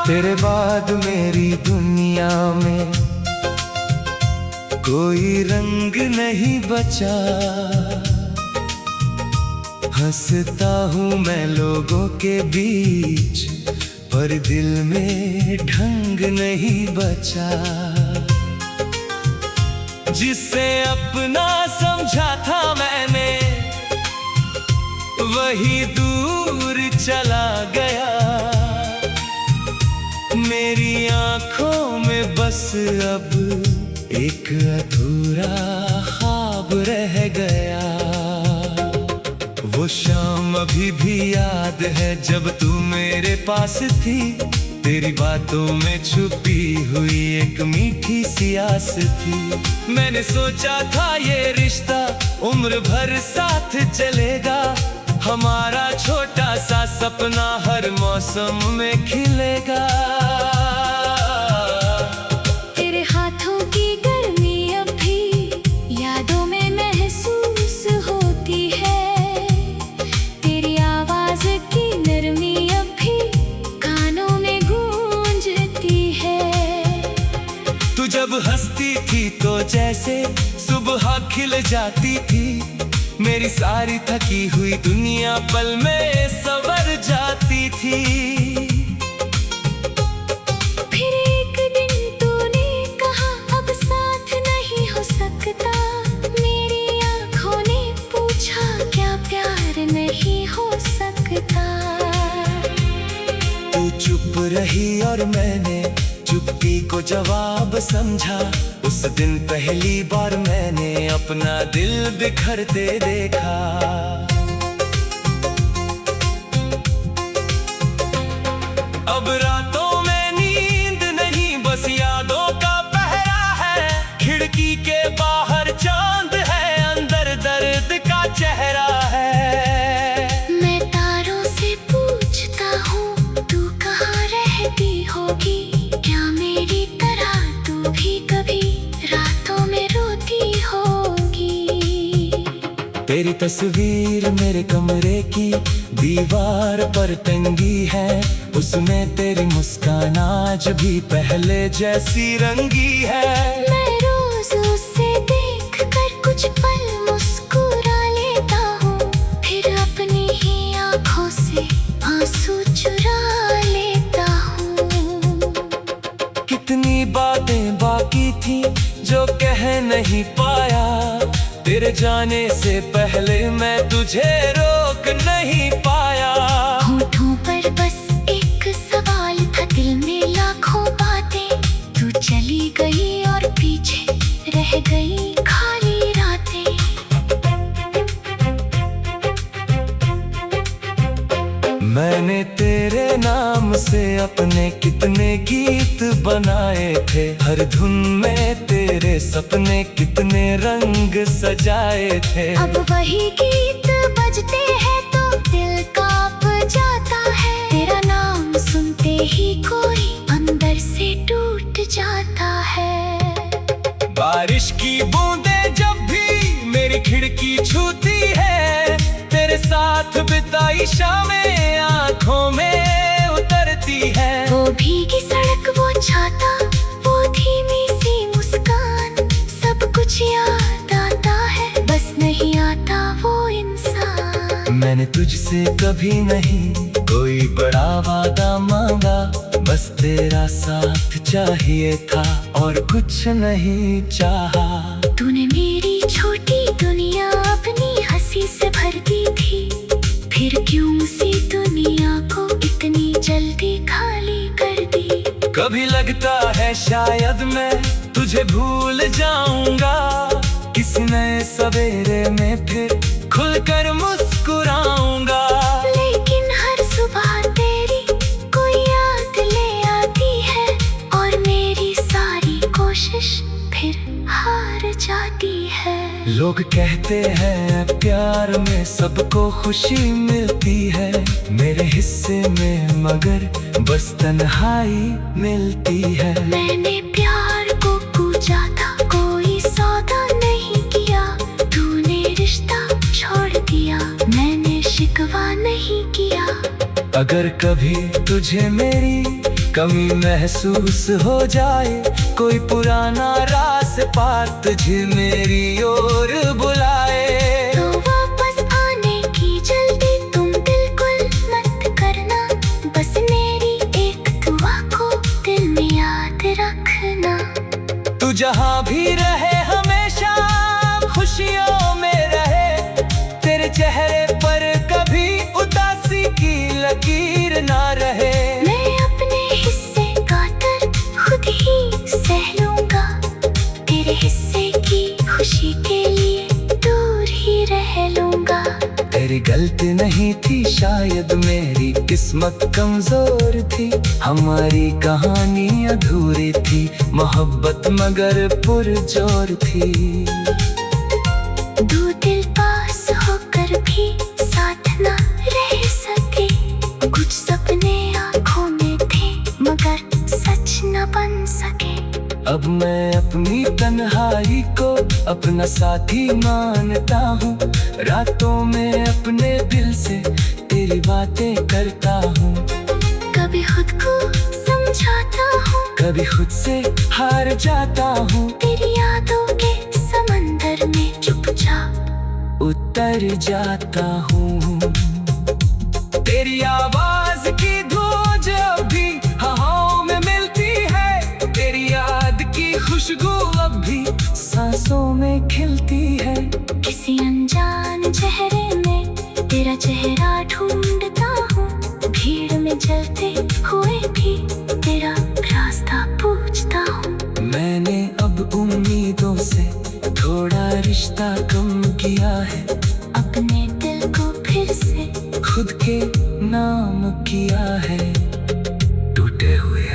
तेरे बाद मेरी दुनिया में कोई रंग नहीं बचा। हंसता हूँ मैं लोगों के बीच, पर दिल में ढंग नहीं बचा। जिसे अपना समझा था मैंने, वही दूर चला गया। मेरी आंखों में बस अब एक अधूरा ख्वाब रह गया। वो शाम अभी भी याद है जब तू मेरे पास थी। तेरी बातों में छुपी हुई एक मीठी सी आस थी। मैंने सोचा था ये रिश्ता उम्र भर साथ चलेगा। हमारा छोटा सा सपना हर मौसम में खिलेगा। तेरे हाथों की गर्मी अब भी यादों में महसूस होती है। तेरी आवाज की नरमी अब भी कानों में गूंजती है। तू जब हंसती थी तो जैसे सुबह खिल जाती थी। मेरी सारी थकी हुई दुनिया पल में संवर जाती थी। फिर एक दिन तूने कहा अब साथ नहीं हो सकता। मेरी आंखों ने पूछा क्या प्यार नहीं हो सकता। तू चुप रही और मैंने चुप्पी को जवाब समझा। उस दिन पहली बार मैंने अपना दिल बिखरते देखा। अब रातों में नींद नहीं, बस यादों का पहरा है। खिड़की के बाहर चांद है, अंदर दर्द का चेहरा है। मैं तारों से पूछता हूँ तू कहाँ रहती होगी। क्या मेरी तरह तू भी कभी रातों में रोती होगी। तेरी तस्वीर मेरे कमरे की दीवार पर टंगी है। उसमें तेरी मुस्कान आज भी पहले जैसी रंगी है। मैं रोज उसे देख कर कुछ पल मुस्कुरा लेता हूँ। फिर अपनी ही आंखों से आंसू चुरा लेता हूँ। कितनी बातें बाकी थी जो कह नहीं पाया। तेरे जाने से पहले मैं तुझे रोक नहीं पाया। होठों पर बस एक सवाल था, दिल में लाखों बातें। तू चली गई और पीछे रह गई खाली रातें। मैंने तेरे नाम से अपने कितने गीत बनाए थे। हर धुन में तेरे सपने कितने रंग सजाए थे। अब वही गीत बजते हैं तो दिल कांप जाता है। तेरा नाम सुनते ही कोई अंदर से टूट जाता है। बारिश की बूंदें जब भी मेरी खिड़की छूती है। तेरे साथ बिताई शामें आंखों में उतरती है। वो भीगी सड़क, वो छाता, वो धीमी सी मुस्कान, सब कुछ याद आता है, बस नहीं आता वो इंसान। मैंने तुझसे कभी नहीं कोई बड़ा वादा मांगा। बस तेरा साथ चाहिए था और कुछ नहीं चाहा। तूने मेरी छोटी दुनिया अपनी हंसी से भर दी थी। फिर क्यों सी दुनिया को इतनी जल्दी खाली कर दी। कभी लगता है शायद मैं तुझे भूल जाऊंगा। किसी नए सवेरे में फिर खुलकर मुस्कुराऊंगा। लेकिन हर सुबह तेरी कोई याद ले आती है और मेरी सारी कोशिश फिर हार जाती है। लोग कहते हैं प्यार में सबको खुशी मिलती है। मेरे हिस्से में मगर बस तन्हाई मिलती है। मैंने प्यार को पूछा था, कोई सौदा नहीं किया। तूने रिश्ता छोड़ दिया, मैंने शिकवा नहीं किया। अगर कभी तुझे मेरी कमी महसूस हो जाए, कोई पुराना रास पात तुझे मेरी ओर बुलाए। तो वापस आने की जल्दी तुम बिल्कुल मत करना, बस मेरी एक दुआ को दिल में याद रखना। तू जहाँ भी रहे हमेशा खुशियों में रहे, तेरे चेहरे पर कभी उदासी की लकीर ना रहे। मैं अपने हिस्से का दर्द खुद ही सह लूंगा, तेरे हिस्से की खुशी के लिए दूर ही रह लूंगा। तेरी गलती नहीं थी, शायद मेरी किस्मत कमजोर थी। हमारी कहानी अधूरी थी, मोहब्बत मगर पुरजोर थी। दो दिल पास होकर भी साथ ना रह सके, कुछ सपने आँखों में थे मगर सच न बन सके। अब मैं अपनी तन्हाई को अपना साथी मानता हूँ, रातों में अपने दिल से तेरी बातें करता हूँ। कभी खुद को समझाता हूँ, कभी खुद से हार जाता हूँ, तेरी यादों के समंदर में चुपचाप उतर जाता हूँ। तेरी आवाज की धूम जब भी हवाओं में मिलती है, तेरी याद की खुशबू अब भी सांसों में खिलती है। किसी अनजान चेहरे में तेरा चेहरा ढूंढता हूँ, भीड़ में जलते हुए भी तेरा रास्ता पूछता हूँ। मैंने अब उम्मीदों से थोड़ा रिश्ता कम किया है, अपने दिल को फिर से खुद के नाम किया है। टूटे हुए